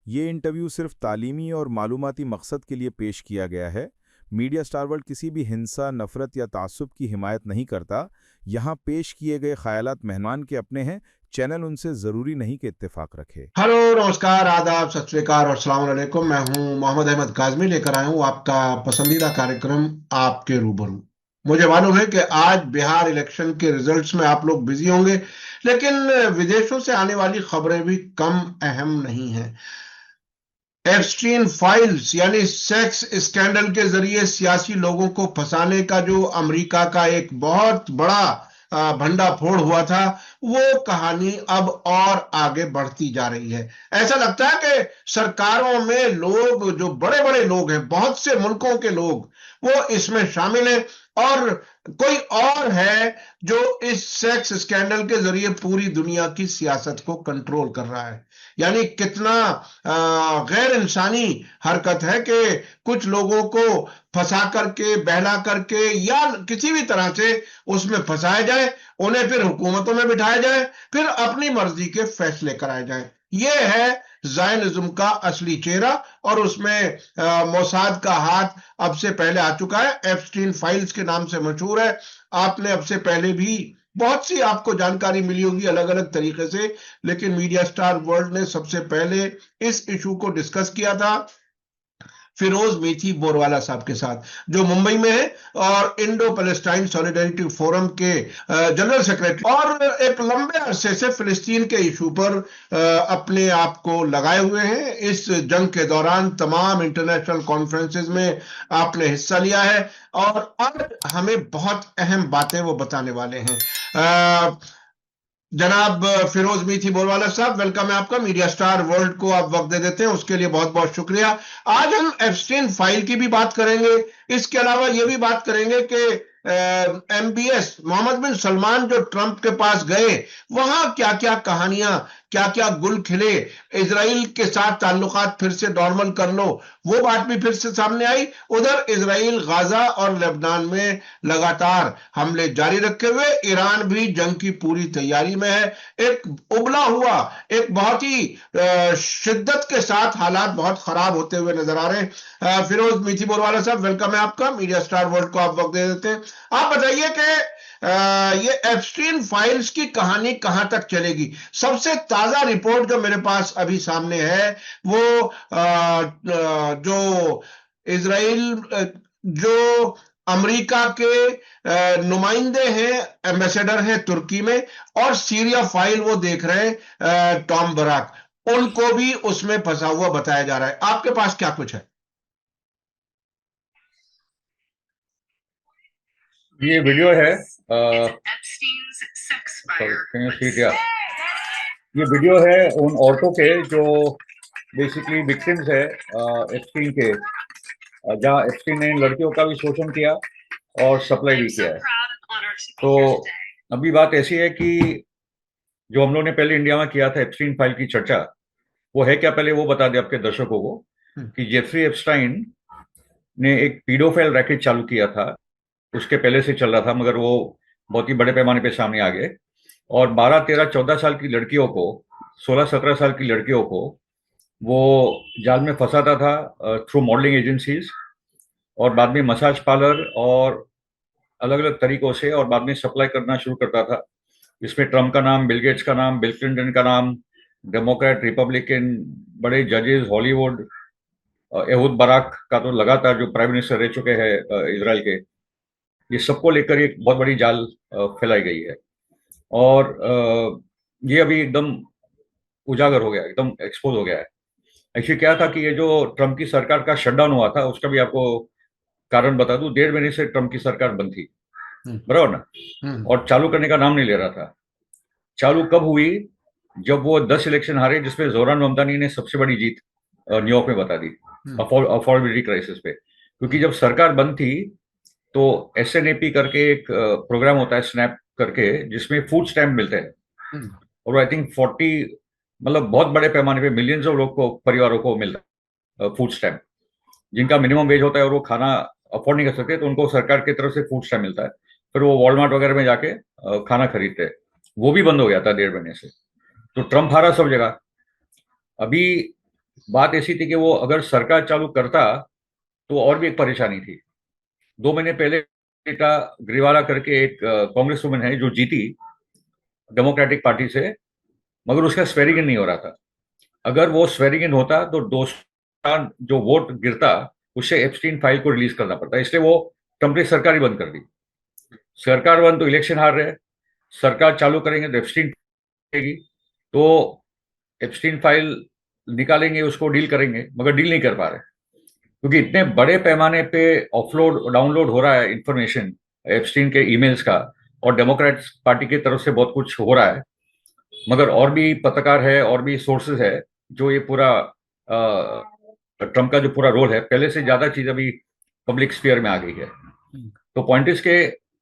ये इंटरव्यू सिर्फ तालीमी और मालूमाती मकसद के लिए पेश किया गया है। मीडिया स्टार वर्ल्ड किसी भी हिंसा, नफरत या तासुब की हिमायत नहीं करता। यहाँ पेश किए गए ख्यालात मेहमान के अपने हैं। चैनल उनसे ज़रूरी नहीं कि इत्तेफाक रखे। हेलो, नमस्कार, आदाब, सत श्री अकाल और अस्सलाम वालेकुम। मैं हूं मोहम्मद अहमद काज़मी, लेकर आया हूं आपका पसंदीदा कार्यक्रम आपके रूबरू। मुझे मालूम है कि आज बिहार इलेक्शन के रिजल्ट्स में आप लोग बिजी होंगे, लेकिन विदेशों से आने वाली खबरें भी कम अहम नहीं हैं। एप्स्टीन फाइल्स यानी सेक्स स्कैंडल के जरिए सियासी लोगों को फंसाने का जो अमेरिका का एक बहुत बड़ा भंडाफोड़ हुआ था, वो कहानी अब और आगे बढ़ती जा रही है। ऐसा लगता है कि सरकारों में लोग, जो बड़े बड़े लोग हैं, बहुत से मुल्कों के लोग, वो इसमें शामिल हैं, और कोई और है जो इस सेक्स स्कैंडल के जरिए पूरी दुनिया की सियासत को कंट्रोल कर रहा है। यानी कितना गैर इंसानी हरकत है कि कुछ लोगों को फंसा करके, बहला करके, या किसी भी तरह से उसमें फंसाया जाए, उन्हें फिर हुकूमतों में बिठाया जाए, फिर अपनी मर्जी के फैसले कराए जाए। ये है ज़ायनिज्म का असली चेहरा, और उसमें मोसाद का हाथ अब से पहले आ चुका है। एप्स्टीन फाइल्स के नाम से मशहूर है। आपने अब से पहले भी बहुत सी आपको जानकारी मिली होगी अलग अलग तरीके से, लेकिन मीडिया स्टार वर्ल्ड ने सबसे पहले इस इशू को डिस्कस किया था फिरोज मीठी बोरवाला साहब के साथ, जो मुंबई में है और इंडो पैलेस्टाइन सॉलिडारिटी फोरम के जनरल सेक्रेटरी, और एक लंबे अरसे से फिलिस्तीन के इशू पर अपने आप को लगाए हुए हैं। इस जंग के दौरान तमाम इंटरनेशनल कॉन्फ्रेंसेस में आपने हिस्सा लिया है, और आज हमें बहुत अहम बातें वो बताने वाले हैं। जनाब फिरोज मीठी बोरवाला साहब, वेलकम है आपका। मीडिया स्टार वर्ल्ड को आप वक्त दे देते हैं, उसके लिए बहुत बहुत शुक्रिया। आज हम एप्स्टीन फाइल की भी बात करेंगे, इसके अलावा ये भी बात करेंगे कि एमबीएस मोहम्मद बिन सलमान जो ट्रंप के पास गए, वहां क्या क्या कहानियां, क्या क्या गुल खिले, इजराइल के साथ ताल्लुकात फिर से नॉर्मल कर लो, वो बात भी फिर से सामने आई। उधर इजराइल गाजा और लेबनान में लगातार हमले जारी रखे हुए, ईरान भी जंग की पूरी तैयारी में है। एक उबला हुआ, एक बहुत ही शिद्दत के साथ हालात बहुत खराब होते हुए नजर आ रहे हैं। फिरोज मीठी बोरवाला साहब, वेलकम है आपका। मीडिया स्टार वर्ल्ड को आप वक्त दे देते हैं। आप बताइए कि ये एप्स्टीन फाइल्स की कहानी कहां तक चलेगी। सबसे ताजा रिपोर्ट जो मेरे पास अभी सामने है, वो जो इजराइल, जो अमेरिका के नुमाइंदे हैं, एम्बेसडर हैं तुर्की में, और सीरिया फाइल वो देख रहे हैं टॉम बराक, उनको भी उसमें फंसा हुआ बताया जा रहा है। आपके पास क्या कुछ है? ये वीडियो है। Can you see it? या, ये वीडियो है उन औरतों के जो बेसिकली विक्टिम्स है एप्स्टीन के, जहाँ एप्स्टीन ने इन लड़कियों का भी शोषण किया और सप्लाई भी किया है। तो अभी बात ऐसी है कि जो हम लोग ने पहले इंडिया में किया था एप्स्टीन फाइल की चर्चा, वो है क्या, पहले वो बता दें आपके दर्शकों को कि जेफरी एप्स्टाइन ने एक पीडोफाइल रैकेट चालू किया था। उसके पहले से चल रहा था, मगर वो बहुत ही बड़े पैमाने पे सामने आ गए, और 12, 13, 14 साल की लड़कियों को, 16, 17 साल की लड़कियों को वो जाल में फंसाता था थ्रू मॉडलिंग एजेंसीज, और बाद में मसाज पार्लर और अलग अलग तरीकों से, और बाद में सप्लाई करना शुरू करता था। इसमें ट्रम्प का नाम, बिल गेट्स का नाम, बिल क्लिंटन का नाम, डेमोक्रेट, रिपब्लिकन, बड़े जजेस, हॉलीवुड, एहूद बाराक का तो लगातार जो प्राइम मिनिस्टर रह चुके हैं इसराइल के, ये सबको लेकर एक बहुत बड़ी जाल फैलाई गई है। और ये अभी एकदम उजागर हो गया, एकदम एक्सपोज हो गया है। एक्चुअली क्या था कि ये जो ट्रम्प की सरकार का शटडाउन हुआ था, उसका भी आपको कारण बता दूं। 1.5 महीने से ट्रम्प की सरकार बंद थी, बराबर ना, और चालू करने का नाम नहीं ले रहा था। चालू कब हुई? जब वो 10 इलेक्शन हारे, जिसमें जोरान ममदानी ने सबसे बड़ी जीत न्यूयॉर्क में बता दी अफोर्डेबिलिटी क्राइसिस पे। क्योंकि जब सरकार बंद थी तो SNAP करके एक प्रोग्राम होता है, स्नैप करके, जिसमें फूड स्टैम्प मिलते हैं, और आई थिंक 40, मतलब बहुत बड़े पैमाने पे मिलियंस ऑफ लोग को, परिवारों को मिलता है फूड स्टैम्प, जिनका मिनिमम वेज होता है और वो खाना अफोर्ड नहीं कर सकते, तो उनको सरकार की तरफ से फूड स्टैम्प मिलता है। फिर वो वॉलमार्ट वगैरह में जाके खाना खरीदते हैं। वो भी बंद हो गया था 1.5 महीने से। तो ट्रम्प हारा सब जगह। अभी बात ऐसी थी कि वो अगर सरकार चालू करता तो और भी एक परेशानी थी। 2 महीने पहले रीटा ग्रिवाला करके एक कांग्रेस वुमन है जो जीती डेमोक्रेटिक पार्टी से, मगर उसका स्वेरिंग इन नहीं हो रहा था। अगर वो स्वेरिंग इन होता तो 200 जो वोट गिरता उससे एप्स्टीन फाइल को रिलीज करना पड़ता, इसलिए वो ट्रम्प ने सरकार ही बंद कर दी। सरकार बंद तो इलेक्शन हार रहे, सरकार चालू करेंगे तो एप्स्टीन रहेगी, तो एप्स्टीन फाइल निकालेंगे, उसको डील करेंगे, मगर डील नहीं कर पा रहे क्योंकि इतने बड़े पैमाने पे ऑफलोड डाउनलोड हो रहा है इंफॉर्मेशन एप्स्टीन के ईमेल्स का, और डेमोक्रेट्स पार्टी की तरफ से बहुत कुछ हो रहा है, मगर और भी पत्रकार है और भी सोर्सेज है जो ये पूरा ट्रम्प का जो पूरा रोल है, पहले से ज्यादा चीज अभी पब्लिक स्फीयर में आ गई है। तो पॉइंट इज के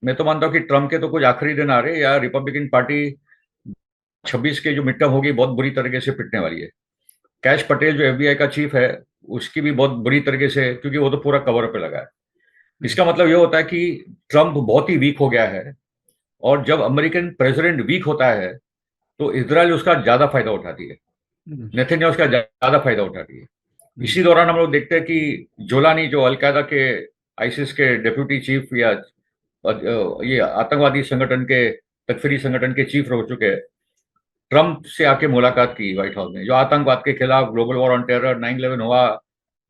मैं तो मानता हूँ कि ट्रम्प के तो कुछ आखिरी दिन आ रहे, या रिपब्लिकन पार्टी 26 के जो मिड टर्म होगी बहुत बुरी तरीके से पिटने वाली है। कैश पटेल जो एफबीआई का चीफ है उसकी भी बहुत बुरी तरीके से, क्योंकि वो तो पूरा कवर पे लगा है। इसका मतलब ये होता है कि ट्रम्प बहुत ही वीक हो गया है, और जब अमेरिकन प्रेसिडेंट वीक होता है तो इजराइल उसका ज्यादा फायदा उठाती है, नेतन्याहू उसका ज्यादा फायदा उठाती है। इसी दौरान हम लोग देखते हैं कि जोलानी जो अलकायदा के आईसिस के डेप्यूटी चीफ या ये आतंकवादी संगठन के तकफीरी संगठन के चीफ रह चुके हैं, ट्रम्प से आके मुलाकात की व्हाइट हाउस में, जो आतंकवाद के खिलाफ, ग्लोबल वॉर ऑन टेरर, 9/11 हुआ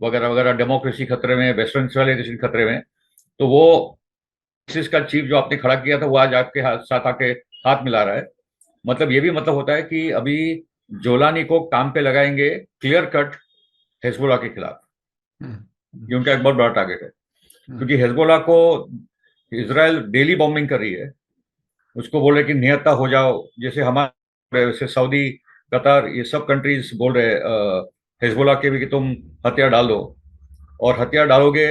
वगैरह वगैरह, डेमोक्रेसी खतरे में, वेस्टर्न सिविलाइजेशन खतरे में, तो वो आईसिस का चीफ जो आपने खड़ा किया था वो आज आपके साथ आके हाथ मिला रहा है। मतलब ये भी मतलब होता है कि अभी जोलानी को काम पे लगाएंगे क्लियर कट हिजबुल्लाह के खिलाफ। ये उनका एक बहुत बड़ा टारगेट है, क्योंकि हिजबुल्लाह को इजराइल डेली बॉम्बिंग कर रही है, उसको बोल रहे कि निहत्ता हो जाओ, जैसे हमारे वैसे सऊदी, कतर, ये सब कंट्रीज बोल रहे हिजबुल्लाह के भी कि तुम हथियार डाल दो, और हथियार डालोगे,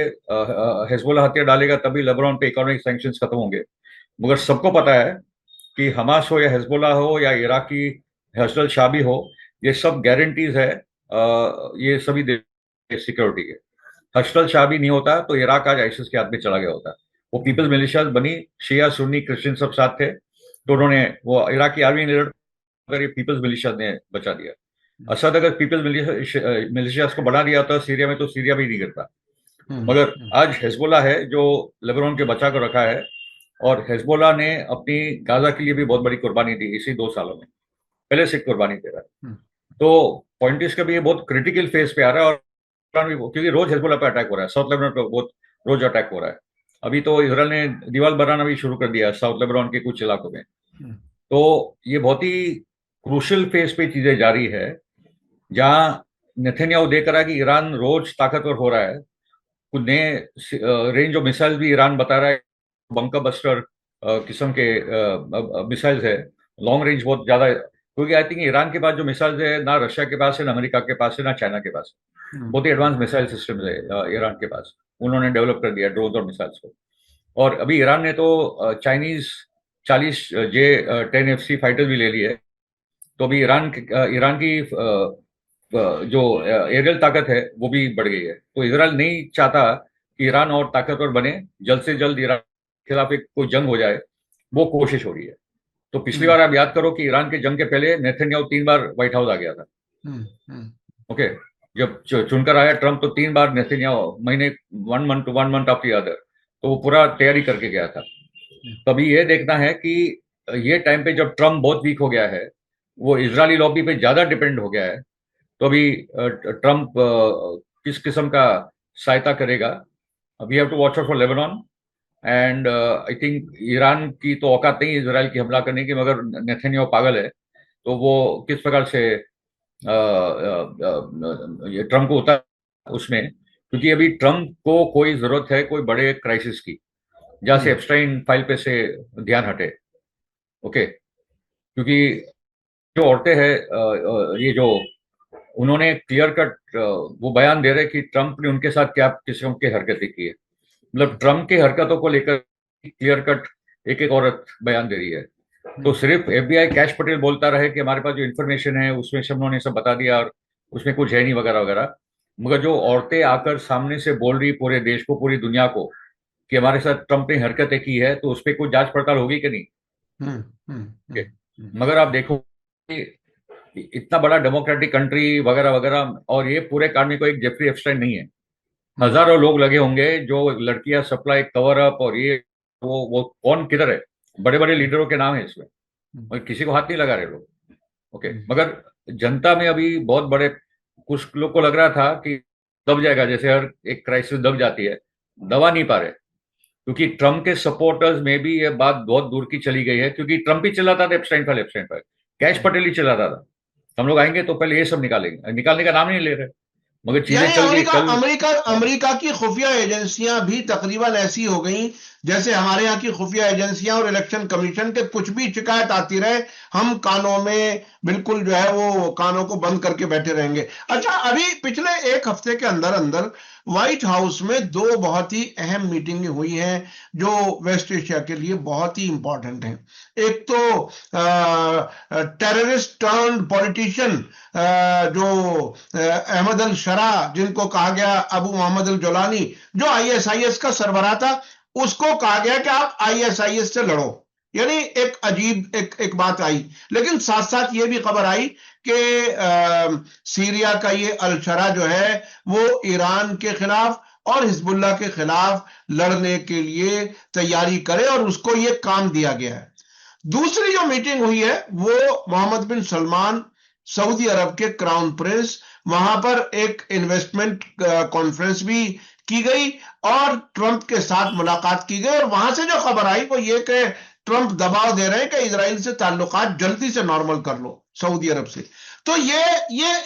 हिजबुल्लाह हथियार डालेगा तभी लेबनान पे इकोनॉमिक सैंक्शंस खत्म होंगे। मगर सबको पता है कि हमास हो या हिजबुल्लाह हो या इराकी हसल शाबी हो, ये सब गारंटीज है ये सभी सिक्योरिटी के। हसल शाबी नहीं होता तो इराक आज आईसिस के हाथ में चला गया होता। वो पीपल्स मिलिशिया बनी, शिया सुन्नी क्रिश्चियन सब साथ थे, तो उन्होंने वो इराकी आर्मी ने अगर ये पीपल्स मिलिशिया ने बचा दिया। असद अगर पीपल्स मिलिशिया को बढ़ा दिया था सीरिया में तो सीरिया भी नहीं गिरता। मगर आज हिजबुल्लाह है जो लेबनान के बचा कर रखा है, और हिजबुल्लाह ने अपनी गाजा के लिए भी बहुत बड़ी कुर्बानी दी इसी 2 सालों में, पहले से कुर्बानी दे रहा है। तो पॉइंट इसका भी ये बहुत क्रिटिकल फेज पे आ रहा है, और क्योंकि रोज हिजबुल्लाह पे अटैक हो रहा है, साउथ लेबनान पे बहुत रोज अटैक हो रहा है। अभी तो इसराइल ने दीवार बनाना भी शुरू कर दिया साउथ लेबनान के कुछ इलाकों में। तो ये बहुत ही क्रूशल फेज पे चीजें जारी है, जहां नेतन्याहू देख रहा है कि ईरान रोज ताकतवर हो रहा है, कुछ नए रेंज ऑफ मिसाइल्स भी ईरान बता रहा है, बंकर बस्टर किस्म के मिसाइल्स है, लॉन्ग रेंज बहुत ज्यादा है, क्योंकि आई थिंक ईरान के पास जो मिसाइल्स है ना रशिया के पास है, ना अमेरिका के पास है, ना चाइना के पास है। बहुत ही एडवांस मिसाइल सिस्टम है ईरान के पास, उन्होंने डेवलप कर दिया ड्रोन और मिसाइल्स को। और अभी ईरान ने तो चाइनीज 40 J-10FC फाइटर भी ले ली है। तो अभी ईरान की जो एरियल ताकत है वो भी बढ़ गई है। तो इजराइल नहीं चाहता कि ईरान और ताकतवर बने, जल्द से जल्द ईरान के खिलाफ एक कोई जंग हो जाए, वो कोशिश हो रही है। तो पिछली बार आप याद करो कि ईरान के जंग के पहले नेतन्याहू 3 बार व्हाइट हाउस आ गया था। ओके, जब चुनकर आया ट्रम्प तो 3 बार नेतन्याहू महीने 1 मंथ आफ्टर द अदर, तो वो पूरा तैयारी करके गया था। तो अभी ये देखना है कि ये टाइम पे जब ट्रम्प बहुत वीक हो गया है, वो इजरायली लॉबी पे ज्यादा डिपेंड हो गया है, तो अभी ट्रम्प किस किस्म का सहायता करेगा। We have to watch out for Lebanon, and I think Iran की तो औकात नहीं इजराइल की हमला करने की, मगर नेतन्याहू पागल है, तो वो किस प्रकार से ये ट्रम्प को उतार उसमें, क्योंकि अभी ट्रम्प को कोई जरूरत है कोई बड़े क्राइसिस की, जहां से एप्स्टाइन फाइल पे से ध्यान हटे। ओके, क्योंकि जो औरतें हैं ये जो उन्होंने क्लियर कट वो बयान दे रहे कि ट्रम्प ने उनके साथ क्या किस्म की हरकतें की है, मतलब ट्रम्प की हरकतों को लेकर क्लियर कट एक एक औरत बयान दे रही है। तो सिर्फ एफबीआई कैश पटेल बोलता रहे कि हमारे पास जो इन्फॉर्मेशन है उसमें सब उन्होंने सब बता दिया और उसमें कुछ है नहीं वगैरह वगैरह, मगर जो औरतें आकर सामने से बोल रही पूरे देश को, पूरी दुनिया को, कि हमारे साथ ट्रम्प ने हरकतें की है, तो उस पर कुछ जांच पड़ताल होगी कि नहीं। मगर आप देखो इतना बड़ा डेमोक्रेटिक कंट्री वगैरह वगैरह, और ये पूरे कांड में कोई एक जेफरी एप्स्टाइन नहीं है। हजारों लोग लगे होंगे, जो लड़कियां सप्लाई, कवर अप, और ये वो कौन किधर है, बड़े बड़े लीडरों के नाम है इसमें, और किसी को हाथ नहीं लगा रहे लोग। ओके, मगर जनता में अभी बहुत बड़े, कुछ लोग को लग रहा था कि दब जाएगा, जैसे हर एक क्राइसिस दब जाती है, दबा नहीं पा रहे, क्योंकि ट्रम्प के सपोर्टर्स में भी ये बात बहुत दूर की चली गई है, क्योंकि ट्रम्प ही चिल्लाता था एप्स्टाइन पर, एप्स्टाइन पर, कैश पटेल ही चिल्लाता था हम लोग आएंगे तो पहले ये सब निकालेंगे, निकालने का नाम नहीं ले रहे, मगर चीजें यानी चल गई अमेरिका कल। अमेरिका अमेरिका की खुफिया एजेंसियां भी तकरीबन ऐसी हो गई जैसे हमारे यहाँ की खुफिया एजेंसियां और इलेक्शन कमीशन के, कुछ भी शिकायत आती रहे हम कानों में बिल्कुल जो है वो कानों को बंद करके बैठे रहेंगे। अच्छा, अभी पिछले एक हफ्ते के अंदर अंदर व्हाइट हाउस में दो बहुत ही अहम मीटिंगें हुई हैं जो वेस्ट एशिया के लिए बहुत ही इंपॉर्टेंट हैं। एक तो टेररिस्ट टर्न पॉलिटिशियन जो अहमद अल शरा, जिनको कहा गया अबू मोहम्मद अल जोलानी, जो आईएसआईएस का सरबराह था, उसको कहा गया कि आप आईएसआईएस से लड़ो। यानी एक अजीब एक बात आई। लेकिन साथ साथ ये भी खबर आई कि सीरिया का ये अल शरा जो है वो ईरान के खिलाफ और हिजबुल्लाह के खिलाफ लड़ने के लिए तैयारी करे, और उसको ये काम दिया गया है। दूसरी जो मीटिंग हुई है वो मोहम्मद बिन सलमान, सऊदी अरब के क्राउन प्रिंस, वहां पर एक इन्वेस्टमेंट कॉन्फ्रेंस भी की गई और ट्रंप के साथ मुलाकात की गई। और वहां से जो खबर आई वो ये कि ट्रंप दबाव दे रहे हैं कि इजराइल से ताल्लुकात जल्दी से नॉर्मल कर लो, सऊदी अरब से। तो ये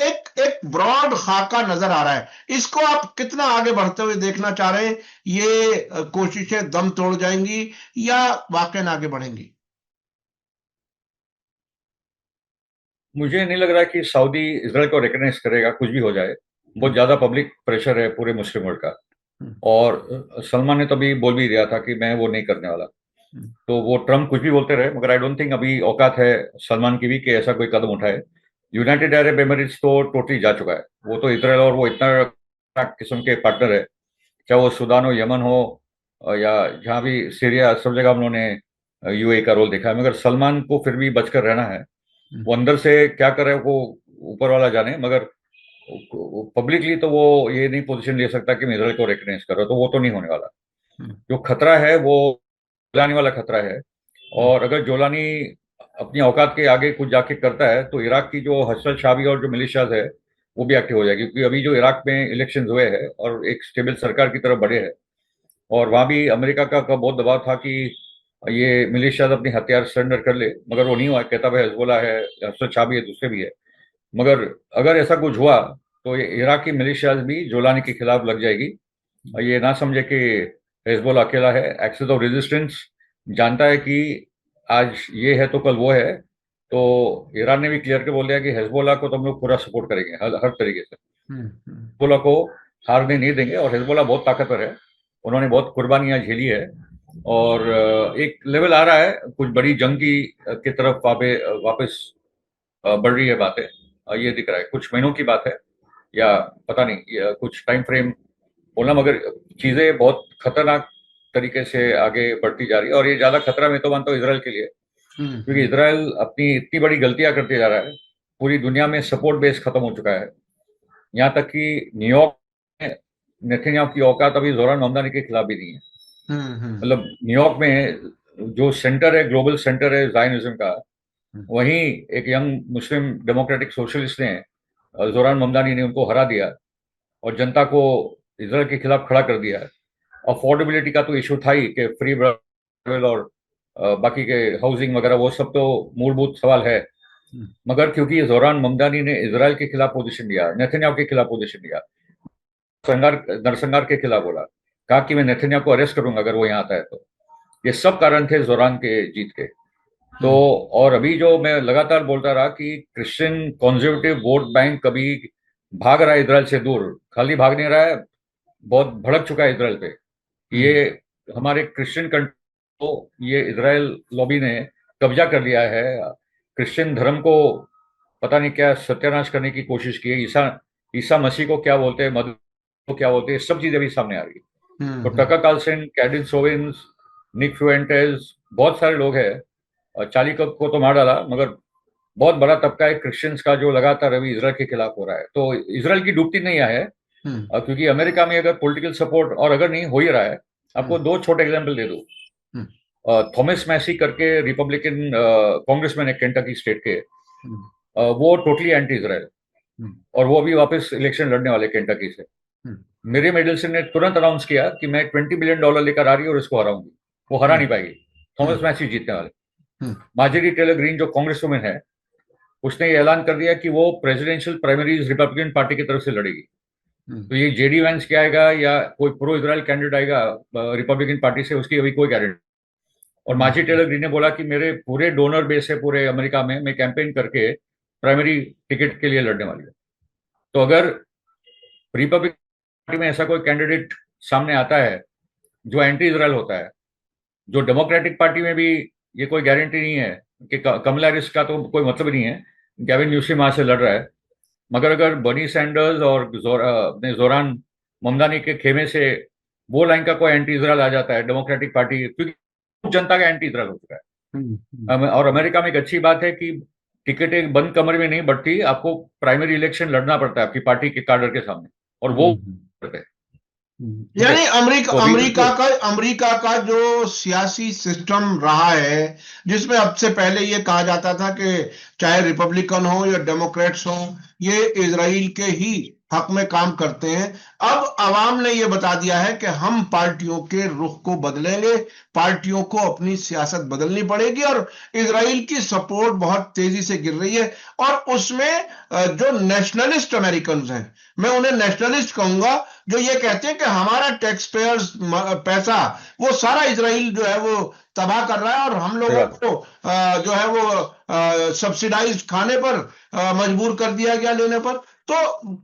एक ब्रॉड खाका नजर आ रहा है। इसको आप कितना आगे बढ़ते हुए देखना चाह रहे हैं? ये कोशिशें दम तोड़ जाएंगी या वाकई आगे बढ़ेंगी? मुझे नहीं लग रहा कि सऊदी इसराइल को रिकॉग्नाइज करेगा, कुछ भी हो जाए। बहुत ज्यादा पब्लिक प्रेशर है पूरे मुस्लिम वर्ल्ड का, और सलमान ने तो अभी बोल भी दिया था कि मैं वो नहीं करने वाला। तो वो ट्रम्प कुछ भी बोलते रहे, मगर आई डोंट थिंक अभी औकात है सलमान की भी कि ऐसा कोई कदम उठाए। यूनाइटेड अरब एमिरेट्स तो टोटली जा चुका है, वो तो इसराइल और वो इतना किस्म के पार्टनर है, चाहे वो सूडान हो, यमन हो, या जहाँ भी सीरिया, सब जगह हम लोगों ने यूएई का रोल देखा है। मगर सलमान को फिर भी बचकर रहना है। वो अंदर से क्या कर रहे हैं वो ऊपर वाला जाने, मगर पब्लिकली तो वो ये नहीं पोजीशन ले सकता कि मैं इसराइल को रिकॉग्नाइज कर रहा हूं, तो वो तो नहीं होने वाला। जो खतरा है वो जोलानी वाला खतरा है, और अगर जोलानी अपनी औकात के आगे कुछ जाके करता है तो इराक की जो हसल शाबी और जो मिलिशियाज है वो भी एक्टिव हो जाएगी, क्योंकि अभी जो इराक में इलेक्शन हुए हैं और एक स्टेबल सरकार की तरफ बढ़े हैं, और वहां भी अमेरिका का बहुत दबाव था कि ये मिलिशियाज अपनी हथियार सरेंडर कर ले, मगर वो नहीं हुआ। कहता भाई हिजबुल्लाह है, हसल शाबी है, दूसरे भी है। मगर अगर ऐसा कुछ हुआ तो ये इराकी मिलिशियाज भी जोलानी के खिलाफ लग जाएगी। और ये ना समझे कि हिजबुल्लाह अकेला है। एक्सेस ऑफ रेजिस्टेंस जानता है कि आज ये है तो कल वो है, तो ईरान ने भी क्लियर के बोल दिया कि हिजबुल्लाह को तो हम लोग पूरा सपोर्ट करेंगे हर तरीके से, हिजबुल्लाह को हारने नहीं देंगे। और हिजबुल्लाह बहुत ताकतवर है, उन्होंने बहुत कुर्बानियां झेली है, और एक लेवल आ रहा है कुछ बड़ी जंग की तरफ वापस बढ़ रही है बातें। ये दिख रहा है, कुछ महीनों की बात है या पता नहीं, या कुछ टाइम फ्रेम बोलना, मगर चीजें बहुत खतरनाक तरीके से आगे बढ़ती जा रही है। और ये ज्यादा खतरा मैं तो मानता हूँ इसराइल के लिए, क्योंकि इसराइल अपनी इतनी बड़ी गलतियां करते जा रहा है। पूरी दुनिया में सपोर्ट बेस खत्म हो चुका है, यहाँ तक कि न्यूयॉर्क में नेतन्याहू की औकात अभी जोरान ममदानी के खिलाफ भी नहीं है। मतलब न्यूयॉर्क में जो सेंटर है, ग्लोबल सेंटर है जायनिज्म का, वहीं एक यंग मुस्लिम डेमोक्रेटिक सोशलिस्ट ने, जोरान ममदानी ने उनको हरा दिया और जनता को इसराइल के खिलाफ खड़ा कर दिया है। अफोर्डेबिलिटी का तो इशू था ही कि फ्री ट्रैवल और बाकी के हाउसिंग वगैरह वो सब तो मूलभूत सवाल है, मगर क्योंकि जोरान ममदानी ने इसराइल के खिलाफ पोजीशन लिया, नेतन्याहू के खिलाफ पोजीशन लिया, नरसंहार के खिलाफ बोला, कहा कि मैं नेतन्याहू को अरेस्ट करूंगा अगर वो यहाँ आता है तो। ये सब कारण थे जोरान के जीत के। तो और अभी जो मैं लगातार बोलता रहा कि क्रिश्चियन कॉन्जर्वेटिव वोट बैंक कभी भाग रहा है इसराइल से दूर, खाली भाग नहीं रहा है, बहुत भड़क चुका है इसराइल पे। ये हमारे क्रिश्चियन कंट्री को ये इसराइल लॉबी ने कब्जा कर लिया है। क्रिश्चियन धर्म को पता नहीं क्या सत्यानाश करने की कोशिश की है। ईसा मसीह को क्या बोलते हैं, मधु को क्या बोलते हैं, सब चीजें भी सामने आ रही है। तो टकर कार्लसन, कैडिन सोविन्स, निक फ्यूएंटेस, बहुत सारे लोग हैं। और चार्ली को तो मार डाला, मगर बहुत बड़ा तबका है क्रिश्चियंस का जो लगातार अभी इसराइल के खिलाफ हो रहा है। तो इसराइल की डूबती नहीं है, क्योंकि अमेरिका में अगर पॉलिटिकल सपोर्ट, और अगर नहीं हो ही रहा है, आपको दो छोटे एग्जांपल दे दूं। थॉमस मैसी करके रिपब्लिकन कांग्रेसमैन है केंटकी स्टेट के, वो टोटली एंटी इसराइल, और वो अभी वापस इलेक्शन लड़ने वाले केंटकी से। मेरी मेडल्सन ने तुरंत अनाउंस किया कि मैं $20 बिलियन लेकर आ रही हूँ और इसको हराऊंगी। वो हरा नहीं पाएगी, थॉमस मैसी जीतने वाले। मार्जरी टेलर ग्रीन जो कांग्रेस वुमेन है, उसने ये ऐलान कर दिया कि वो प्रेसिडेंशियल प्राइमरीज रिपब्लिकन पार्टी की तरफ से लड़ेगी। तो ये जेडी वैंस क्या आएगा या कोई प्रो इजराइल कैंडिडेट आएगा रिपब्लिकन पार्टी से, उसकी अभी कोई गारंटी। और मार्जी टेलर ग्रीन ने बोला कि मेरे पूरे डोनर बेस है पूरे अमेरिका में, मैं कैंपेन करके प्राइमरी टिकट के लिए लड़ने वाली हूँ। तो अगर रिपब्लिकन पार्टी में ऐसा कोई कैंडिडेट सामने आता है जो एंटी इजराइल होता है, जो डेमोक्रेटिक पार्टी में भी ये कोई गारंटी नहीं है कि कमला हैरिस का तो कोई मतलब नहीं है, गैविन न्यूसम वहां से लड़ रहा है, मगर अगर बर्नी सैंडर्स और जोरान ममदानी के खेमे से वो लाइन का कोई एंटी इजराइल आ जाता है डेमोक्रेटिक पार्टी, क्योंकि जनता का एंटी इजराइल हो चुका है। और अमेरिका में एक अच्छी बात है कि टिकटें बंद कमरे में नहीं बढ़ती, आपको प्राइमरी इलेक्शन लड़ना पड़ता है आपकी पार्टी के कार्डर के सामने, और वो करते हैं। यानी अमेरिका का जो सियासी सिस्टम रहा है, जिसमें अब से पहले ये कहा जाता था कि चाहे रिपब्लिकन हो या डेमोक्रेट्स हो, ये इजराइल के ही हक में काम करते हैं। अब अवाम ने ये बता दिया है कि हम पार्टियों के रुख को बदलेंगे, पार्टियों को अपनी सियासत बदलनी पड़ेगी, और इजराइल की सपोर्ट बहुत तेजी से गिर रही है। और उसमें जो नेशनलिस्ट अमेरिकन हैं, मैं उन्हें नेशनलिस्ट कहूंगा, जो ये कहते हैं कि हमारा टैक्स पेयर्स पैसा वो सारा इजराइल जो है वो तबाह कर रहा है, और हम लोगों को जो है वो सब्सिडाइज खाने पर मजबूर कर दिया गया लेने पर। तो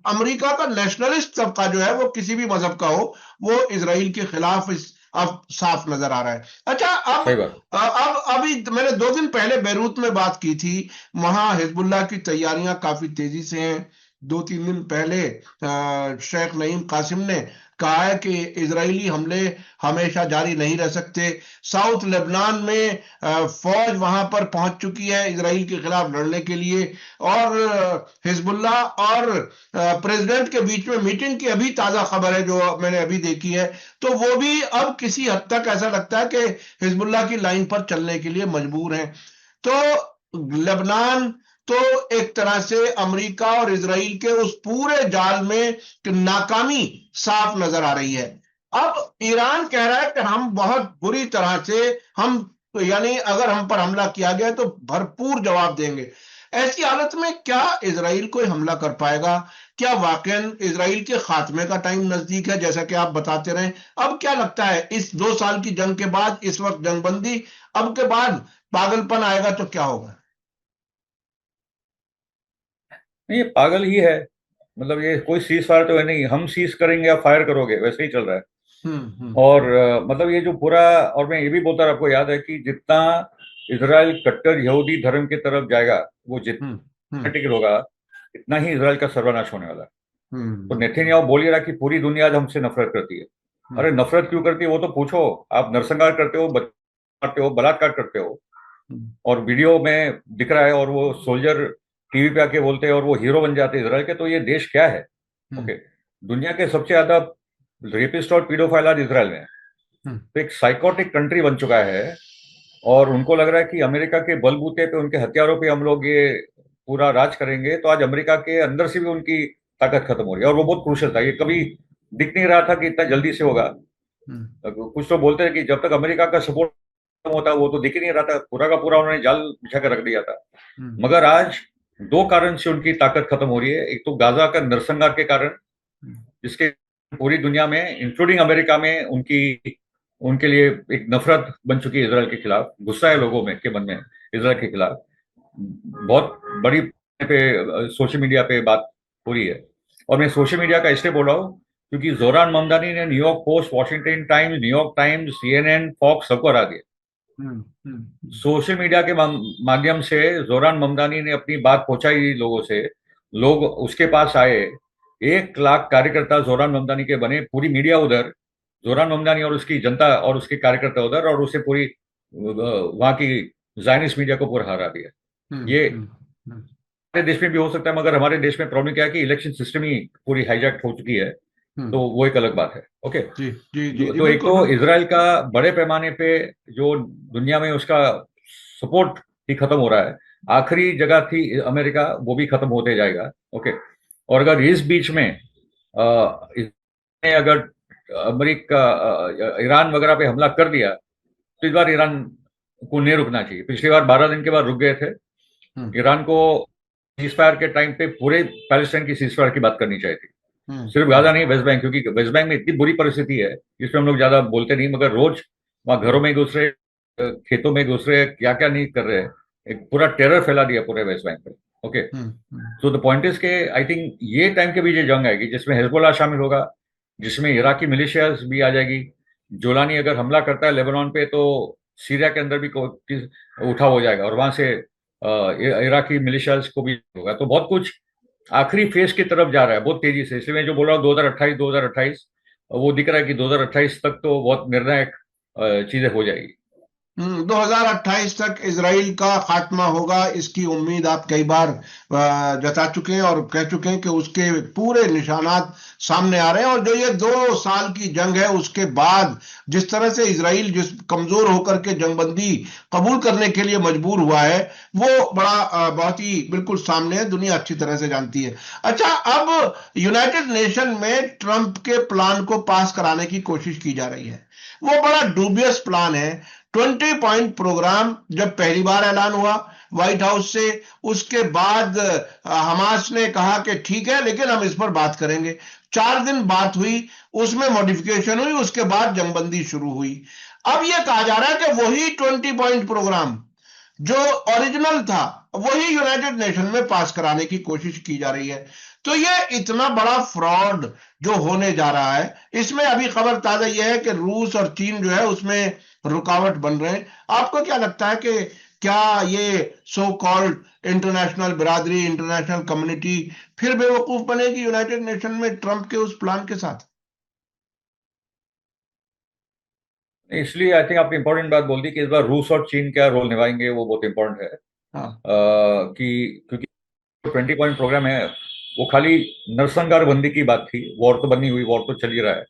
अमेरिका का नेशनलिस्ट तबका जो है वो किसी भी मजहब का हो, वो इजराइल के खिलाफ अब साफ नजर आ रहा है। अच्छा, अब अभी मैंने 2 दिन पहले बैरूत में बात की थी, वहां हिजबुल्लाह की तैयारियां काफी तेजी से हैं। 2-3 दिन पहले शेख नईम कासिम ने कहा है कि इजरायली हमले हमेशा जारी नहीं रह सकते। साउथ लेबनान में फौज वहां पर पहुंच चुकी है इजराइल के खिलाफ लड़ने के लिए, और हिजबुल्लाह और प्रेसिडेंट के बीच में मीटिंग की अभी ताजा खबर है जो मैंने अभी देखी है। तो वो भी अब किसी हद तक ऐसा लगता है कि हिजबुल्लाह की लाइन पर चलने के लिए मजबूर हैं। तो लेबनान तो एक तरह से अमेरिका और इजराइल के उस पूरे जाल में नाकामी साफ नजर आ रही है। अब ईरान कह रहा है कि हम बहुत बुरी तरह से, हम यानी अगर हम पर हमला किया गया तो भरपूर जवाब देंगे। ऐसी हालत में क्या इजराइल कोई हमला कर पाएगा? क्या वाकई इजराइल के खात्मे का टाइम नजदीक है, जैसा कि आप बताते रहे? अब क्या लगता है, इस 2 साल की जंग के बाद, इस वक्त जंगबंदी, अब के बाद पागलपन आएगा तो क्या होगा? नहीं, ये पागल ही है। मतलब ये कोई सीज फायर तो है नहीं, हम सीज करेंगे या फायर करोगे, वैसे ही चल रहा है। और मतलब ये जो पूरा, और मैं ये भी बोलता आपको याद है कि जितना इजराइल कट्टर यहूदी धर्म की तरफ जाएगा, वो जितना टिकल होगा, इतना ही इजराइल का सर्वनाश होने वाला है। तो नेतन्याहू बोल ही रहा कि पूरी दुनिया आज हमसे नफरत करती है। अरे नफरत क्यों करती है वो तो पूछो। आप नरसंहार करते हो, मारते हो, बलात्कार करते हो, और वीडियो में दिख रहा है, और वो सोल्जर टीवी पे आके बोलते हैं और वो हीरो बन जाते हैं इजराइल के। तो ये देश क्या है? ओके, दुनिया के सबसे ज्यादा रेपिस्ट और पीडोफाइल आज इजराइल में है। तो एक साइकोटिक कंट्री बन चुका है, और उनको लग रहा है कि अमेरिका के बलबूते पे, उनके हथियारों पे हम लोग ये पूरा राज करेंगे। तो आज अमेरिका के अंदर से भी उनकी ताकत खत्म हो रही है, और वो बहुत क्रूशल था। ये कभी दिख नहीं रहा था कि इतना जल्दी से होगा। कुछ तो बोलते हैं कि जब तक अमेरिका का सपोर्ट होता, वो तो दिख ही नहीं रहा था, पूरा का पूरा उन्होंने जाल बिछा कर रख दिया था। मगर आज 2 कारण से उनकी ताकत खत्म हो रही है। एक तो गाजा का नरसंहार के कारण, जिसके पूरी दुनिया में इंक्लूडिंग अमेरिका में उनके लिए एक नफरत बन चुकी है इजराइल के खिलाफ। गुस्सा है लोगों में के मन में इजराइल के खिलाफ। बहुत बड़ी पे सोशल मीडिया पे बात हो रही है, और मैं सोशल मीडिया का इसलिए बोल रहा हूँ क्योंकि जोरान ममदानी ने New York Post, Washington Times, New York Times, CNN, Fox सबको हरा दिया। सोशल मीडिया के माध्यम से जोरान ममदानी ने अपनी बात पहुंचाई लोगों से, लोग उसके पास आए। 1 लाख कार्यकर्ता जोरान ममदानी के बने, पूरी मीडिया उधर, जोरान ममदानी और उसकी जनता और उसके कार्यकर्ता उधर, और उसे पूरी वहां की जायनिस्ट मीडिया को पूरा हरा दिया। ये हमारे देश में भी हो सकता है, मगर हमारे देश में प्रॉब्लम क्या है कि इलेक्शन सिस्टम ही पूरी हाईजैक हो चुकी है, तो वो एक अलग बात है। ओके, जी जी जी जी, तो एक बिल्कुल तो बिल्कुल। इसराइल का बड़े पैमाने पे जो दुनिया में उसका सपोर्ट ही खत्म हो रहा है। आखिरी जगह थी अमेरिका, वो भी खत्म होते जाएगा। ओके, और अगर इस बीच में इसने अगर अमेरिका ईरान वगैरह पे हमला कर दिया, तो इस बार ईरान को नहीं रुकना चाहिए। पिछली बार 12 दिन के बाद रुक गए थे। हम्म ईरान को सीजफायर के टाइम पे पूरे पैलेस्टाइन की सीजफायर की बात करनी चाहिए थी, हम्म सिर्फ हम्म गाजा नहीं, वेस्ट बैंक, क्योंकि वेस्ट बैंक में इतनी बुरी परिस्थिति है जिसमें हम लोग ज्यादा बोलते नहीं, मगर रोज वहां घरों में घुस रहे, खेतों में घुस रहे, क्या क्या नहीं कर रहे हैं। एक पूरा टेरर फैला दिया पूरे वेस्ट बैंक पे। Okay, hmm. So the point is के आई थिंक ये टाइम के बीच ये जंग आएगी जिसमें हिजबुल्लाह शामिल होगा, जिसमें इराकी मिलिशियाज भी आ जाएगी। जोलानी अगर हमला करता है लेबनान पे, तो सीरिया के अंदर भी उठाव हो जाएगा, और वहां से इराकी मिलिशियाज को भी होगा। तो बहुत कुछ आखिरी फेज की तरफ जा रहा है बहुत तेजी से। इसलिए मैं जो बोल रहा हूँ 2028 वो दिख रहा है कि 2028 तक तो बहुत निर्णायक चीजें हो जाएगी। 2028 तक इसराइल का खात्मा होगा, इसकी उम्मीद आप कई बार जता चुके हैं और कह चुके हैं कि उसके पूरे निशानात सामने आ रहे हैं। और जो ये 2 साल की जंग है, उसके बाद जिस तरह से इसराइल जिस कमजोर होकर के जंगबंदी कबूल करने के लिए मजबूर हुआ है, वो बड़ा बहुत ही बिल्कुल सामने है, दुनिया अच्छी तरह से जानती है। अच्छा, अब यूनाइटेड नेशन में ट्रंप के प्लान को पास कराने की कोशिश की जा रही है। वो बड़ा डूबियस प्लान है। 20 पॉइंट प्रोग्राम जब पहली बार ऐलान हुआ व्हाइट हाउस से, उसके बाद हमास ने कहा कि ठीक है, लेकिन हम इस पर बात करेंगे। 4 दिन बात हुई, उसमें मॉडिफिकेशन हुई, उसके बाद जंगबंदी शुरू हुई। अब यह कहा जा रहा है कि वही 20 पॉइंट प्रोग्राम जो ओरिजिनल था, वही यूनाइटेड नेशन में पास कराने की कोशिश की जा रही है। तो ये इतना बड़ा फ्रॉड जो होने जा रहा है, इसमें अभी खबर ताजा यह है कि रूस और चीन जो है उसमें रुकावट बन रहे हैं। आपको क्या लगता है कि क्या ये सो कॉल्ड इंटरनेशनल बिरादरी, इंटरनेशनल कम्युनिटी फिर बेवकूफ बनेगी यूनाइटेड नेशन में ट्रंप के उस प्लान के साथ? इसलिए आई थिंक आपने इंपॉर्टेंट बात बोल दी कि इस बार रूस और चीन क्या रोल निभाएंगे, वो बहुत इंपॉर्टेंट है। हाँ। कि क्योंकि 20 पॉइंट प्रोग्राम है वो खाली नरसंहार बंदी की बात थी, वॉर तो बंद नहीं हुई, वॉर तो चल ही रहा है।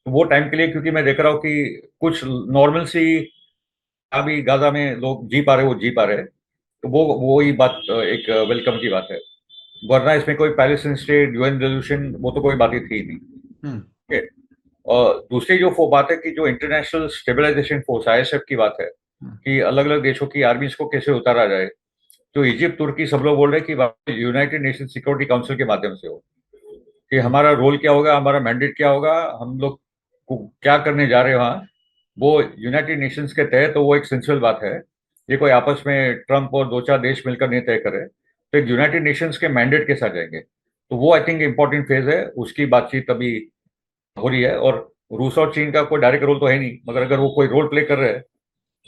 तो वो टाइम के लिए, क्योंकि मैं देख रहा हूँ कि कुछ नॉर्मल सी अभी गाजा में लोग जी पा रहे, वो जी पा रहे, तो वो ही बात एक वेलकम की बात है। वरना इसमें कोई पैलेस्टाइन स्टेट, यूएन रेजोल्यूशन, वो तो कोई बात ही थी नहीं। हम्म ओके, और दूसरी जो बात है कि जो इंटरनेशनल स्टेबलाइजेशन फोर्स आईएसएफ की बात है हम्म कि अलग अलग देशों की आर्मीज को कैसे उतारा जाए, तो इजिप्ट, तुर्की सब लोग बोल रहे हैं कि यूनाइटेड नेशन सिक्योरिटी काउंसिल के माध्यम से हो, कि हम्म हमारा रोल क्या होगा, हमारा मैंडेट क्या होगा, हम लोग को क्या करने जा रहे हैं वहां, वो यूनाइटेड नेशंस के तहत। तो वो एक सेंसिबल बात है। ये कोई आपस में ट्रंप और 2-4 देश मिलकर नहीं तय करे, तो एक यूनाइटेड नेशंस के मैंडेट के साथ जाएंगे। तो वो आई थिंक इंपॉर्टेंट फेज है, उसकी बातचीत अभी हो रही है। और रूस और चीन का कोई डायरेक्ट रोल तो है नहीं, मगर अगर वो कोई रोल प्ले कर रहे हैं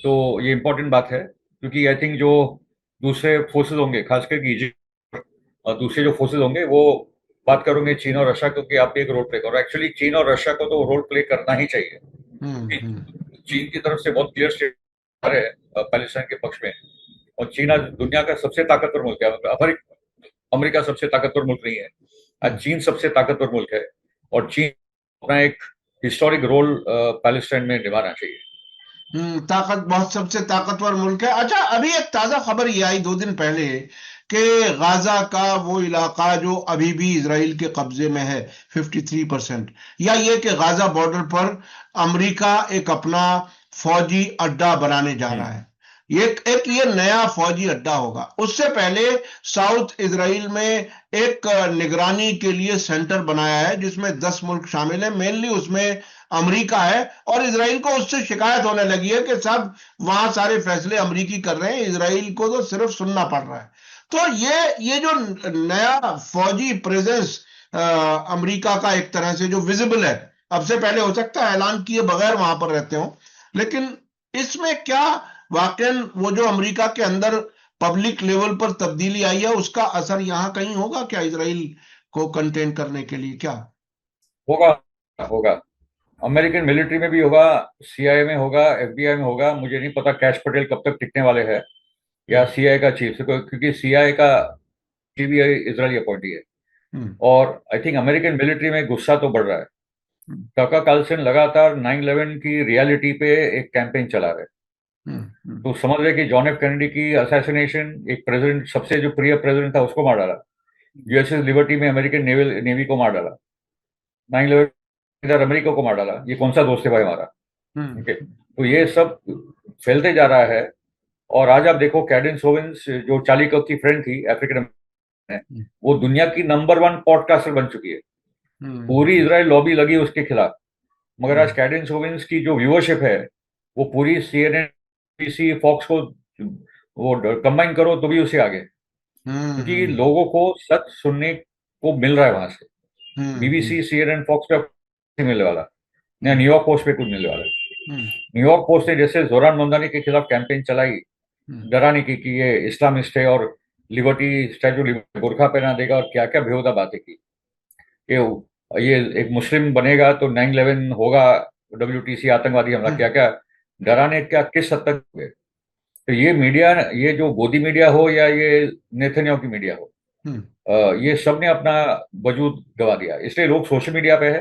तो ये इंपॉर्टेंट बात है। क्योंकि आई थिंक जो दूसरे फोर्सेज होंगे, खास करके इजिप्ट और दूसरे जो फोर्सेज होंगे, वो बात करेंगे चीन और रशिया को कि आप एक रोल प्ले करो। एक्चुअली चीन और रशिया को तो रोल प्ले करना ही चाहिए, हम्म। क्योंकि चीन की तरफ से बहुत क्लियर स्टेट आ रहे हैं पैलेस्टाइन के पक्ष में। और चीन आज दुनिया का सबसे ताकतवर मुल्क है, अमेरिका सबसे ताकतवर मुल्क नहीं है, आज चीन सबसे ताकतवर मुल्क है। और चीन अपना एक हिस्टोरिक रोल पैलेस्टाइन में निभाना चाहिए। ताकत, बहुत सबसे ताकतवर मुल्क है। अच्छा, अभी एक ताजा खबर ये आई 2 दिन पहले कि गाजा का वो इलाका जो अभी भी इसराइल के कब्जे में है, 53%, या ये कि गाजा बॉर्डर पर अमेरिका एक अपना फौजी अड्डा बनाने जा रहा है। ये नया फौजी अड्डा होगा। उससे पहले साउथ इसराइल में एक निगरानी के लिए सेंटर बनाया है जिसमें 10 मुल्क शामिल है, मेनली उसमें अमेरिका है। और इसराइल को उससे शिकायत होने लगी है कि सब वहां सारे फैसले अमेरिकी कर रहे हैं, इसराइल को तो सिर्फ सुनना पड़ रहा है। तो ये जो नया फौजी प्रेजेंस अमेरिका का एक तरह से जो विजिबल है, अब से पहले हो सकता है ऐलान किए बगैर वहां पर रहते हो, लेकिन इसमें क्या वाकई वो जो अमेरिका के अंदर पब्लिक लेवल पर तब्दीली आई है, उसका असर यहां कहीं होगा क्या इसराइल को कंटेन करने के लिए? क्या होगा, होगा। अमेरिकन मिलिट्री में भी होगा, सीआईए में होगा, एफबीआई में होगा। मुझे नहीं पता कैश पटेल कब तक टिकने वाले हैं, या सीआईए का चीफ, क्योंकि सीआईए का चीफ भी इजरायली अपॉइंटी है। हम्म, और आई थिंक अमेरिकन मिलिट्री में गुस्सा तो बढ़ रहा है। हम्म, टकर कार्लसन लगातार 9/11 की रियलिटी पे एक कैंपेन चला रहे हैं। हम्म, तो समझ रहे कि जॉन एफ कैनेडी की असैसिनेशन, एक प्रेसिडेंट, सबसे जो प्रिय प्रेसिडेंट था उसको मार डाला। यूएसएस लिबर्टी में अमेरिकन नेवी को मार डाला। 9/11 इधर अमेरिका को मार डाला। ये कौन सा दोस्त है भाई हमारा? हम्म, ओके, तो ये सब फैलते जा रहा है। और आज आप देखो कैडेंस ओवेंस, जो चार्ली कक की फ्रेंड थी, अफ्रीकन अमेरिकन है, वो दुनिया की नंबर 1 पॉडकास्टर बन चुकी है। पूरी हम्म, इजराइल लॉबी लगी उसके खिलाफ। मगर आज हम्म, कैडेंस ओवेंस की जो व्यूअरशिप है, वो पूरी सीएनएन, बीबीसी, फॉक्स को वो कंबाइन करो तो भी उससे आगे, क्योंकि हम्म, लोगों को सच सुनने को मिल रहा है वहां से। हम्म, बीबीसी, सीएनएन, फॉक्स पे नहीं मिलने वाला, या हम्म, न्यूयॉर्क पोस्ट पे कुछ मिलने वाला है। हम्म, न्यूयॉर्क पोस्ट ने जैसे जोरान ममदानी के खिलाफ कैंपेन चलाई, हम्म, डराने की कि ये इस्लामिस्ट है और लिबर्टी स्टैचू बुरखा पहना देगा, और क्या क्या बेहुदा बातें की कि ये एक मुस्लिम बनेगा तो 9/11 होगा, WTC आतंकवादी हमला, क्या हम्म, क्या डराने, क्या किस हद तक हुए। तो ये मीडिया, ये जो गोदी मीडिया हो या ये नेतन्याहू की मीडिया हो, हम्म, ये सब ने अपना वजूद गवा दिया। इसलिए लोग सोशल मीडिया पे है।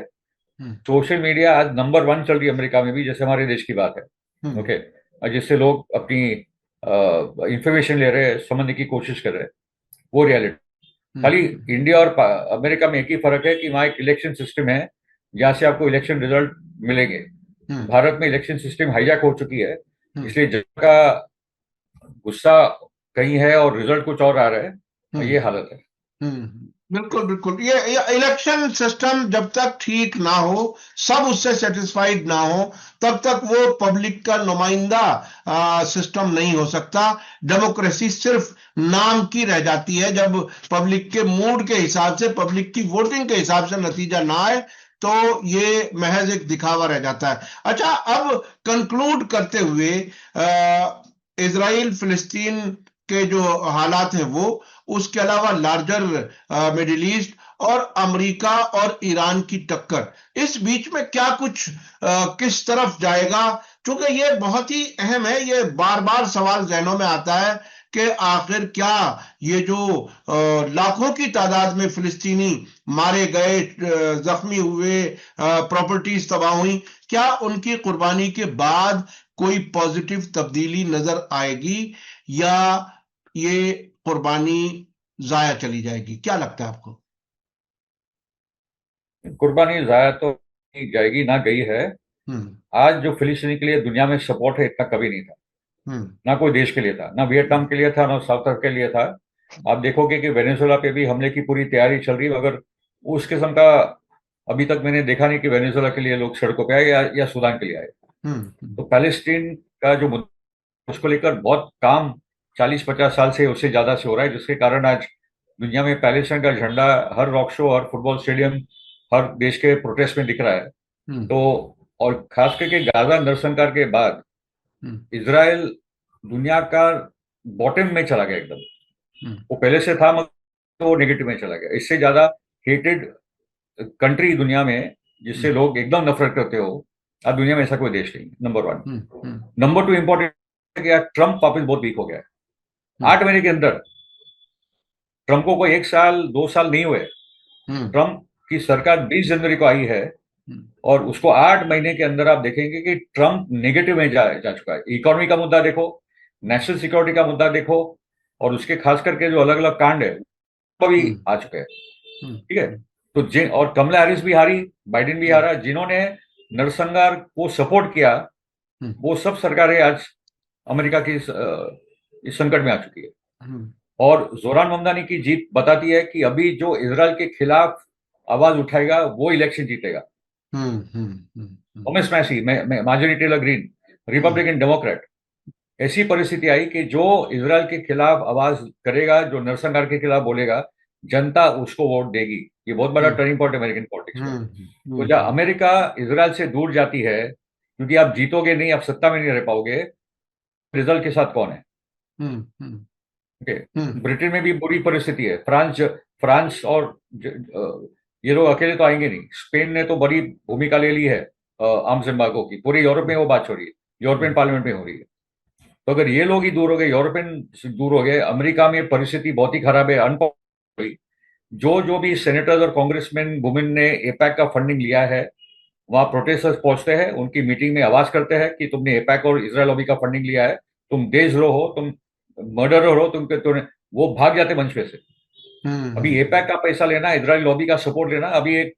हम्म, सोशल मीडिया आज नंबर 1 चल रही है अमेरिका में भी, जैसे हमारे देश की बात है। हम्म, ओके, और जिससे लोग अपनी इंफॉर्मेशन ले रहे हैं, समझने की कोशिश कर रहे हैं, वो रियलिटी। खाली हम्म, इंडिया और अमेरिका में एक ही फर्क है कि वहाँ एक इलेक्शन सिस्टम है जहाँ से आपको इलेक्शन रिजल्ट मिलेंगे। हम्म, भारत में इलेक्शन सिस्टम हाईजैक हो चुकी है, हम्म, इसलिए जनता का गुस्सा कहीं है और रिजल्ट कुछ और आ रहा है, और हम्म, ये हालत है। बिल्कुल बिल्कुल। ये इलेक्शन सिस्टम जब तक ठीक ना हो, सब उससे सेटिस्फाइड ना हो, तब तक वो पब्लिक का नुमाइंदा सिस्टम नहीं हो सकता। डेमोक्रेसी सिर्फ नाम की रह जाती है। जब पब्लिक के मूड के हिसाब से, पब्लिक की वोटिंग के हिसाब से नतीजा ना आए, तो ये महज एक दिखावा रह जाता है। अच्छा, अब कंक्लूड करते हुए, इजराइल फिलिस्तीन के जो हालात हैं वो, उसके अलावा लार्जर मिडिल ईस्ट और अमेरिका और ईरान की टक्कर, इस बीच में क्या कुछ किस तरफ जाएगा? क्योंकि ये बहुत ही अहम है। ये बार बार सवाल जहनों में आता है कि आखिर क्या ये जो लाखों की तादाद में फिलिस्तीनी मारे गए, जख्मी हुए, प्रॉपर्टीज तबाह हुई, क्या उनकी कुर्बानी के बाद कोई पॉजिटिव तब्दीली नजर आएगी, या ये कुर्बानी जाया चली जाएगी? क्या लगता है आपको? कुर्बानी जाया तो नहीं जाएगी, ना गई है। हम्म, आज जो फिलिस्तीनी के लिए दुनिया में सपोर्ट है, इतना कभी नहीं था। हम्म, ना कोई देश के लिए था, ना वियतनाम के लिए था, ना साउथ अफ्रीका के लिए था। आप देखोगे कि वेनेजुएला पे भी हमले की पूरी तैयारी चल रही है, मगर उस किस्म का अभी तक मैंने देखा नहीं कि वेनेजुएला के लिए लोग सड़कों पे आए या सूडान के लिए आए। हम्म, तो पैलेस्टीन का जो मुद्दा, उसको लेकर बहुत काम 40-50 साल से, उससे ज्यादा से हो रहा है, जिसके कारण आज दुनिया में पैलेस्टाइन का झंडा हर रॉक शो, हर फुटबॉल स्टेडियम, हर देश के प्रोटेस्ट में दिख रहा है। हम्म, तो और खास करके गाजा नरसंहार के बाद हम्म, इसराइल दुनिया का बॉटम में चला गया एकदम। हम्म, वो पहले से था, मगर वो नेगेटिव में चला गया। इससे ज्यादा हेटेड कंट्री दुनिया में, जिससे हम्म, लोग एकदम नफरत करते हो, अब दुनिया में ऐसा कोई देश नहीं। नंबर 1। हम्म, हम्म, नंबर 2 इंपॉर्टेंट है कि यार ट्रम्प वापस बहुत वीक हो गया है। हम्म, 8 महीने के अंदर ट्रम्प को कोई 1 साल 2 साल नहीं हुए। हम्म, ट्रम्प की सरकार 20 जनवरी को आई है, हम्म, और उसको 8 महीने के अंदर आप देखेंगे कि ट्रम्प नेगेटिव में जा चुका है। इकोनॉमी का मुद्दा देखो, नेशनल सिक्योरिटी का मुद्दा देखो, और उसके खास करके जो अलग अलग कांड है वो भी हम्म, आ चुके हैं। हम्म, ठीक है, तो जिन, और कमला हैरिस भी हारी, बाइडेन भी हम्म, हारा, जिन्होंने नरसंहार को सपोर्ट किया, हम्म, वो सब सरकारें आज अमेरिका की इस संकट में आ चुकी है। हम्म, और जोरान ममदानी की जीत बताती है कि अभी जो इजराइल के खिलाफ आवाज उठाएगा वो इलेक्शन जीतेगा। Hmm, hmm, Thomas Massie, Marjorie Taylor Greene, hmm, Republican Democrat, ऐसी परिस्थिति आई कि जो इजराइल के खिलाफ आवाज करेगा, जो नरसंहार के खिलाफ बोलेगा, जनता उसको वोट देगी। ये बहुत बड़ा हम्म, टर्निंग पॉइंट अमेरिकन पॉलिटिक्स में। हम्म, तो जब अमेरिका इजराइल से दूर जाती है, क्योंकि आप जीतोगे नहीं, आप सत्ता में नहीं रह पाओगे, रिजल्ट के साथ कौन है? हम्म, हम्म, ओके, हम्म, ब्रिटेन में भी बुरी परिस्थिति है। फ्रांस और ये लोग अकेले तो आएंगे नहीं। स्पेन ने तो बड़ी भूमिका ले ली है आर्म्स एम्बार्गो की। पूरे यूरोप में वो बात हो रही है, यूरोपियन पार्लियामेंट में हो रही है। तो अगर ये लोग ही दूर हो गए, यूरोपियन दूर हो गए, अमेरिका में परिस्थिति बहुत ही खराब है, अनपॉपुलर हुई। जो जो भी सेनेटर्स और कांग्रेसमैन वुमेन ने एपैक का फंडिंग लिया है, वहां प्रोटेस्टर्स पहुंचते हैं, उनकी मीटिंग में आवाज करते हैं कि तुमने एपैक और इजरायल लॉबी का फंडिंग लिया है, तुम देशद्रोह हो, तुम मर्डरर हो, तुमने वो भाग जाते मंच पे से। अभी एपैक का पैसा लेना, इजरायल लॉबी का सपोर्ट लेना अभी एक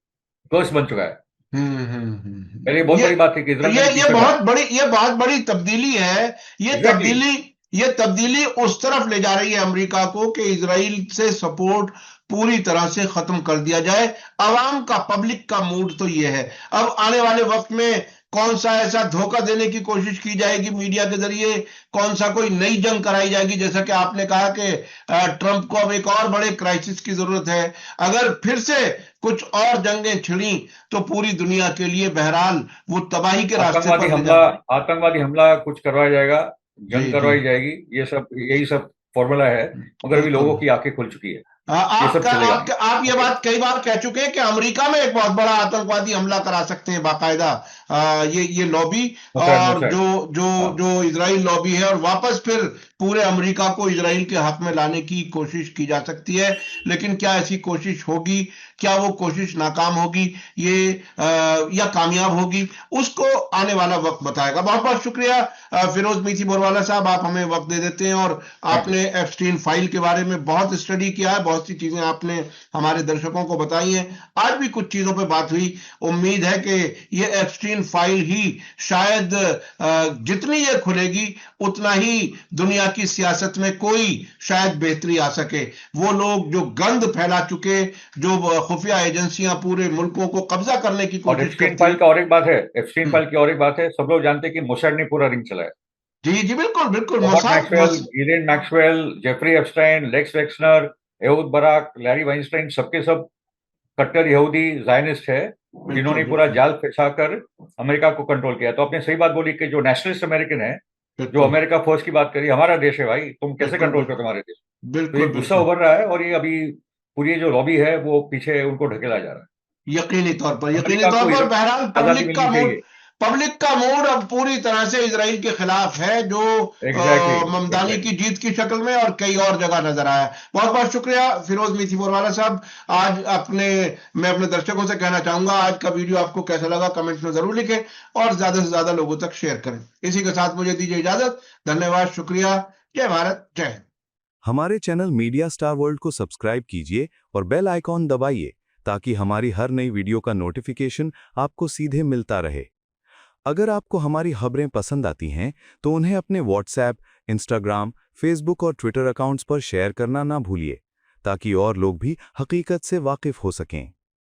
कर्स बन चुका है। पहले ये बहुत ये बड़ी बात थी कि इजरायल ये ने ये पीछे था। बहुत बड़ी तब्दीली है। ये एग्जैक्टली। तब्दीली ये तब्दीली उस तरफ ले जा रही है अमेरिका को कि इजराइल से सपोर्ट पूरी तरह से खत्म कर दिया जाए। अवाम का, पब्लिक का मूड तो ये है। अब आने वाले वक्त में कौन सा ऐसा धोखा देने की कोशिश की जाएगी मीडिया के जरिए, कौन सा कोई नई जंग कराई जाएगी, जैसा कि आपने कहा कि ट्रंप को अब एक और बड़े क्राइसिस की जरूरत है। अगर फिर से कुछ और जंगें छिड़ी तो पूरी दुनिया के लिए बहरहाल वो तबाही के रास्ते पर ले जा। आतंकवादी हमला कुछ करवाया जाएगा, जी जंग जी, करवाई जाएगी, ये सब यही सब फॉर्मूला है। मगर अभी बिल्कुल। लोगों की आंखें खुल चुकी है, ये सब चलेगा नहीं। आप ये ओके। बात कई बार कह चुके हैं कि अमेरिका में एक बहुत बड़ा आतंकवादी हमला करा सकते हैं बाकायदा, ये लॉबी, और मोसाद। जो जो हाँ। जो इजराइल लॉबी है, और वापस फिर पूरे अमेरिका को इजराइल के हक में लाने की कोशिश की जा सकती है। लेकिन क्या ऐसी कोशिश होगी, क्या वो कोशिश नाकाम होगी, ये या कामयाब होगी, उसको आने वाला वक्त बताएगा। बहुत बहुत शुक्रिया फिरोज मीठी बोरवाला साहब, आप हमें वक्त दे देते हैं और थैंक यू। आपने एप्स्टीन फाइल के बारे में बहुत स्टडी किया है, बहुत सी चीजें आपने हमारे दर्शकों को बताई हैं। आज भी कुछ चीजों पे बात हुई। उम्मीद है कि ये एप्स्टीन फाइल ही शायद जितनी ये खुलेगी उतना ही दुनिया की सियासत में कोई शायद बेहतरी आ सके। वो लोग जो गंद फैला चुके, जो खुफिया एजेंसियां पूरे मुल्कों को कब्जा करने की और कोशिश एप्स्टीन करती फाइल हैं। का और एक बात है, एप्स्टीन हम्म, फाइल की और एक बात है, सब लोग जानते हैं कि मोसाद ने पूरा रिंग चलाया। जी जी, बिल्कुल बिल्कुल। Robert Mossad Maxwell, Ghislaine Maxwell, Jeffrey Epstein, Les Wexner, Ehud Barak, Larry Weinstein, सबके सब कट्टर यहूदी जायनिस्ट है, बिल्कुल जिन्होंने पूरा बिल्कुल जाल फंसाकर अमेरिका को कंट्रोल किया। तो आपने सही बात बोली कि जो नेशनलिस्ट अमेरिकन है, जो बिल्कुल अमेरिका फर्स्ट की बात करी, हमारा देश है भाई, तुम कैसे बिल्कुल कंट्रोल बिल्कुल करो तुम्हारे देश। तो ये बिल्कुल गुस्सा बिल्कुल, उभर रहा है, और ये अभी पूरी जो लॉबी है वो पीछे उनको ढकेला जा रहा है। यकीनी अमेरिका तौर को पर बहरहाल आजादी मिलनी चाहिए। पब्लिक का मूड अब पूरी तरह से इजराइल के खिलाफ है, जो एग्जैक्टली। ममदानी की एग्जैक्टली। जीत की शक्ल में और कई और जगह नजर आया। बहुत बहुत शुक्रिया फिरोज मीठी बोरवाला साहब। आज मैं अपने दर्शकों से कहना चाहूंगा, आज का वीडियो आपको कैसा लगा कमेंट्स में जरूर लिखें और ज्यादा से ज्यादा लोगों तक शेयर करें। इसी के साथ मुझे दीजिए इजाजत। धन्यवाद, शुक्रिया। जय भारत, जय हिंद। हमारे चैनल मीडिया स्टार वर्ल्ड को सब्सक्राइब कीजिए और बेल आइकॉन दबाइए ताकि हमारी हर नई वीडियो का नोटिफिकेशन आपको सीधे मिलता रहे। अगर आपको हमारी खबरें पसंद आती हैं तो उन्हें अपने व्हाट्सएप, इंस्टाग्राम, फेसबुक और ट्विटर अकाउंट्स पर शेयर करना ना भूलिए ताकि और लोग भी हकीकत से वाकिफ हो सकें।